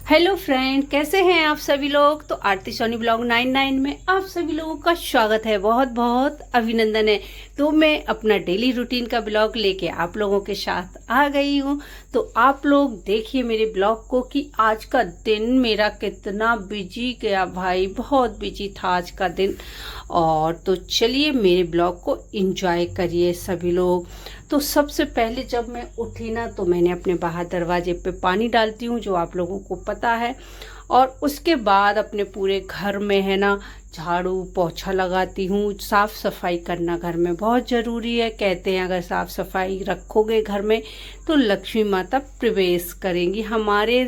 Hello friend, कैसे हैं आप सभी लोग। तो आरती सोनी ब्लॉग 99 में आप सभी लोगों का स्वागत है, बहुत बहुत अभिनंदन है। तो मैं अपना डेली रूटीन का ब्लॉग लेके आप लोगों के साथ आ गई हूँ। तो आप लोग देखिए मेरे ब्लॉग को कि आज का दिन मेरा कितना बिजी गया भाई, बहुत बिजी था आज का दिन। और तो चलिए मेरे ब्लॉग को एंजॉय करिए सभी लोग। तो सबसे पहले जब मैं उठी ना तो मैंने अपने बाहर दरवाजे पे पानी डालती हूँ, जो आप लोगों को पता है। और उसके बाद अपने पूरे घर में है ना झाड़ू पोछा लगाती हूँ। साफ़ सफाई करना घर में बहुत ज़रूरी है। कहते हैं अगर साफ़ सफाई रखोगे घर में तो लक्ष्मी माता प्रवेश करेंगी। हमारे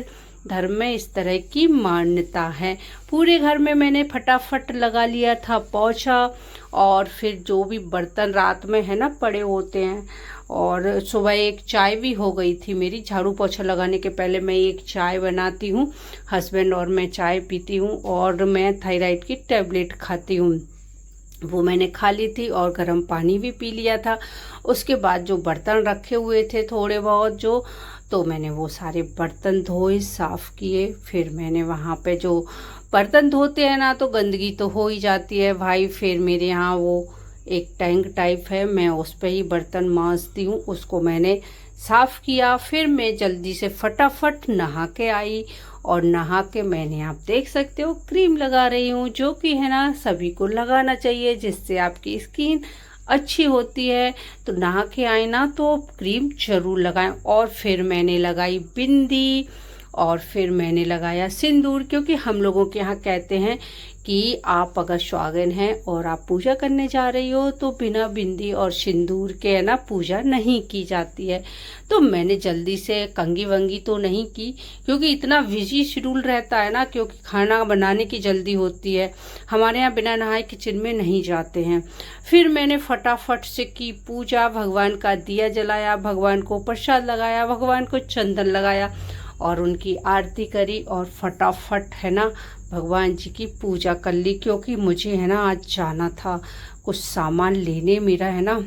धर्म में इस तरह की मान्यता है। पूरे घर में मैंने फटाफट लगा लिया था पोछा। और फिर जो भी बर्तन रात में है ना पड़े होते हैं, और सुबह एक चाय भी हो गई थी मेरी। झाड़ू पोछा लगाने के पहले मैं एक चाय बनाती हूँ, हस्बैंड और मैं चाय पीती हूँ। और मैं थायराइड की टैबलेट खाती हूँ, वो मैंने खा ली थी और गर्म पानी भी पी लिया था। उसके बाद जो बर्तन रखे हुए थे थोड़े बहुत जो, तो मैंने वो सारे बर्तन धोए साफ़ किए। फिर मैंने वहाँ पे जो बर्तन धोते हैं ना तो गंदगी तो हो ही जाती है भाई। फिर मेरे यहाँ वो एक टैंक टाइप है, मैं उस पर ही बर्तन मांजती हूँ। उसको मैंने साफ़ किया। फिर मैं जल्दी से फटाफट नहा के आई। और नहा के मैंने, आप देख सकते हो, क्रीम लगा रही हूँ, जो कि है ना सभी को लगाना चाहिए, जिससे आपकी स्किन अच्छी होती है। तो नहा के आए ना तो क्रीम जरूर लगाएं। और फिर मैंने लगाई बिंदी, और फिर मैंने लगाया सिंदूर, क्योंकि हम लोगों के यहाँ कहते हैं कि आप अगर सुहागन हैं और आप पूजा करने जा रही हो तो बिना बिंदी और सिंदूर के है ना पूजा नहीं की जाती है। तो मैंने जल्दी से कंघी वंगी तो नहीं की, क्योंकि इतना बिजी शेड्यूल रहता है ना, क्योंकि खाना बनाने की जल्दी होती है। हमारे यहाँ बिना नहाए किचन में नहीं जाते हैं। फिर मैंने फटाफट से की पूजा, भगवान का दिया जलाया, भगवान को प्रसाद लगाया, भगवान को चंदन लगाया और उनकी आरती करी। और फटाफट है ना भगवान जी की पूजा कर ली, क्योंकि मुझे है ना आज जाना था कुछ सामान लेने। मेरा है ना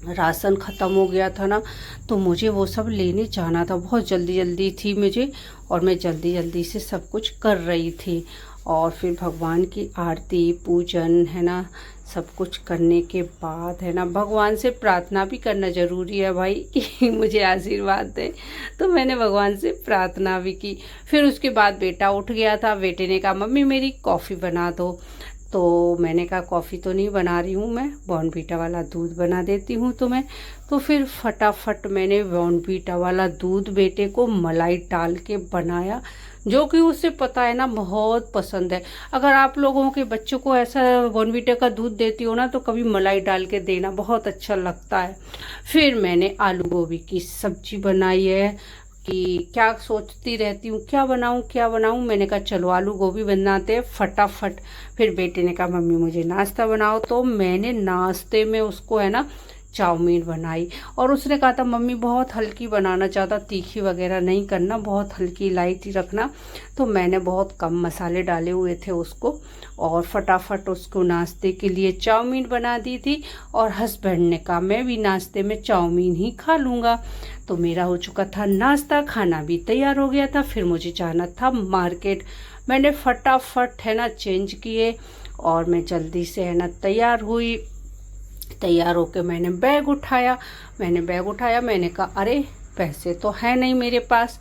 राशन ख़त्म हो गया था ना, तो मुझे वो सब लेने जाना था। बहुत जल्दी जल्दी थी मुझे, और मैं जल्दी जल्दी से सब कुछ कर रही थी। और फिर भगवान की आरती पूजन है ना सब कुछ करने के बाद है ना भगवान से प्रार्थना भी करना ज़रूरी है भाई कि मुझे आशीर्वाद दे। तो मैंने भगवान से प्रार्थना भी की। फिर उसके बाद बेटा उठ गया था। बेटे ने कहा मम्मी मेरी कॉफ़ी बना दो। तो मैंने कहा कॉफ़ी तो नहीं बना रही हूँ, मैं बॉर्नवीटा वाला दूध बना देती हूँ तुम्हें। तो फिर फटाफट मैंने बॉर्नवीटा वाला दूध बेटे को मलाई डाल के बनाया, जो कि उसे पता है ना बहुत पसंद है। अगर आप लोगों के बच्चों को ऐसा बॉर्नवीटा का दूध देती हो ना तो कभी मलाई डाल के देना, बहुत अच्छा लगता है। फिर मैंने आलू गोभी की सब्जी बनाई है कि क्या सोचती रहती हूँ क्या बनाऊँ क्या बनाऊँ। मैंने कहा चलो आलू गोभी बनाते हैं फटाफट। फिर बेटे ने कहा मम्मी मुझे नाश्ता बनाओ, तो मैंने नाश्ते में उसको है ना चाउमीन बनाई। और उसने कहा था मम्मी बहुत हल्की बनाना, ज़्यादा तीखी वगैरह नहीं करना, बहुत हल्की लाइट ही रखना। तो मैंने बहुत कम मसाले डाले हुए थे उसको, और फटाफट उसको नाश्ते के लिए चाउमीन बना दी थी। और हस्बैंड ने कहा मैं भी नाश्ते में चाउमीन ही खा लूँगा। तो मेरा हो चुका था नाश्ता, खाना भी तैयार हो गया था। फिर मुझे जाना था मार्केट। मैंने फटाफट है ना चेंज किए और मैं जल्दी से है ना तैयार हुई। तैयार होके मैंने बैग उठाया। मैंने कहा अरे पैसे तो है नहीं मेरे पास।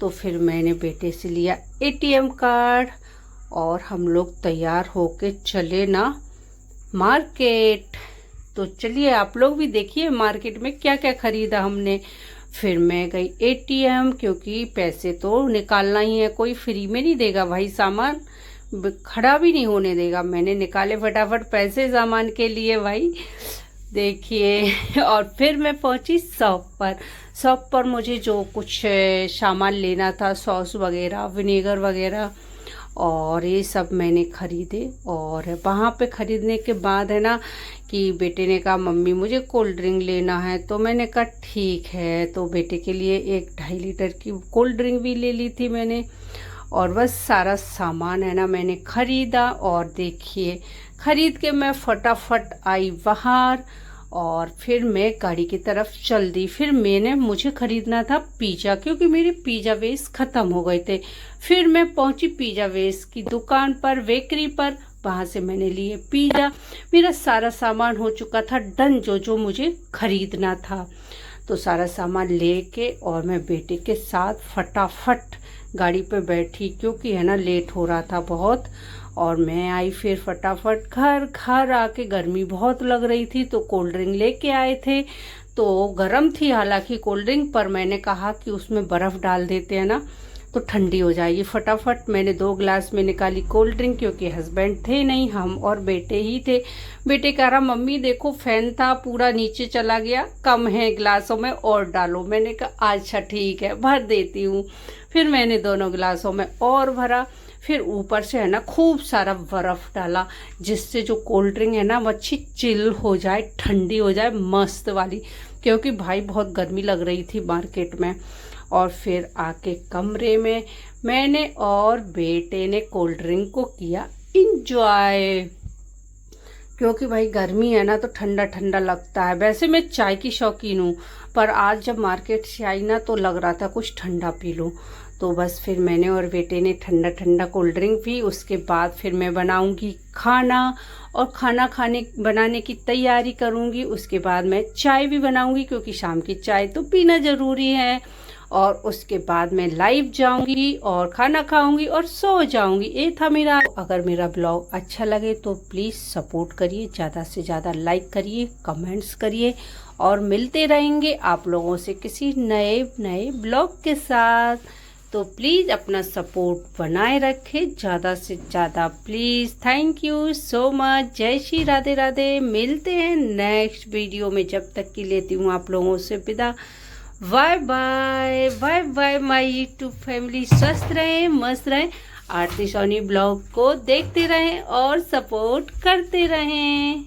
तो फिर मैंने बेटे से लिया एटीएम कार्ड और हम लोग तैयार होके चले ना मार्केट। तो चलिए आप लोग भी देखिए मार्केट में क्या क्या खरीदा हमने। फिर मैं गई एटीएम, क्योंकि पैसे तो निकालना ही है, कोई फ्री में नहीं देगा भाई, सामान खड़ा भी नहीं होने देगा। मैंने निकाले फटाफट पैसे सामान के लिए भाई, देखिए। और फिर मैं पहुंची शॉप पर मुझे जो कुछ सामान लेना था, सॉस वगैरह विनेगर वगैरह और ये सब मैंने खरीदे। और वहाँ पे खरीदने के बाद है ना कि बेटे ने कहा मम्मी मुझे कोल्ड ड्रिंक लेना है। तो मैंने कहा ठीक है। तो बेटे के लिए एक 2.5 लीटर की कोल्ड ड्रिंक भी ले ली थी मैंने। और बस सारा सामान है ना मैंने खरीदा। और देखिए खरीद के मैं फटाफट आई बाहर। और फिर मैं गाड़ी की तरफ चल दी। फिर मुझे ख़रीदना था पिज़्ज़ा, क्योंकि मेरे पिज़्ज़ा बेस ख़त्म हो गए थे। फिर मैं पहुंची पिज़्ज़ा बेस की दुकान पर, बेकरी पर। वहाँ से मैंने लिए पिज़्ज़ा। मेरा सारा सामान हो चुका था डन, जो जो मुझे ख़रीदना था। तो सारा सामान लेके और मैं बेटे के साथ फटाफट गाड़ी पे बैठी, क्योंकि है ना लेट हो रहा था बहुत। और मैं आई फिर फटाफट घर आके गर्मी बहुत लग रही थी, तो कोल्ड ड्रिंक लेके आए थे। तो गर्म थी हालांकि कोल्ड ड्रिंक, पर मैंने कहा कि उसमें बर्फ़ डाल देते हैं ना तो ठंडी हो जाएगी। फटाफट मैंने 2 ग्लास में निकाली कोल्ड ड्रिंक, क्योंकि हस्बैंड थे नहीं, हम और बेटे ही थे। बेटे कह रहा मम्मी देखो फैन था पूरा नीचे चला गया, कम है ग्लासों में और डालो। मैंने कहा अच्छा ठीक है भर देती हूँ। फिर मैंने दोनों गिलासों में और भरा। फिर ऊपर से है ना खूब सारा बर्फ़ डाला, जिससे जो कोल्ड ड्रिंक है ना वो अच्छी चिल हो जाए, ठंडी हो जाए मस्त वाली, क्योंकि भाई बहुत गर्मी लग रही थी मार्केट में। और फिर आके कमरे में मैंने और बेटे ने कोल्ड ड्रिंक को किया इंजॉय, क्योंकि भाई गर्मी है ना तो ठंडा ठंडा लगता है। वैसे मैं चाय की शौकीन हूँ, पर आज जब मार्केट से आई ना तो लग रहा था कुछ ठंडा पी लूँ। तो बस फिर मैंने और बेटे ने ठंडा ठंडा कोल्ड ड्रिंक पी। उसके बाद फिर मैं बनाऊंगी खाना, और खाना बनाने की तैयारी करूंगी। उसके बाद मैं चाय भी बनाऊंगी, क्योंकि शाम की चाय तो पीना ज़रूरी है। और उसके बाद मैं लाइव जाऊंगी और खाना खाऊंगी और सो जाऊंगी। ये था मेरा। अगर मेरा ब्लॉग अच्छा लगे तो प्लीज़ सपोर्ट करिए, ज़्यादा से ज़्यादा लाइक करिए, कमेंट्स करिए, और मिलते रहेंगे आप लोगों से किसी नए ब्लॉग के साथ। तो प्लीज़ अपना सपोर्ट बनाए रखें ज़्यादा से ज़्यादा please. Thank you so much. जय श्री राधे राधे। मिलते हैं नेक्स्ट वीडियो में, जब तक की लेती हूँ आप लोगों से विदा। Bye bye bye bye my YouTube family. स्वस्थ रहें, मस्त रहें, आरती सोनी ब्लॉग को देखते रहें और सपोर्ट करते रहें।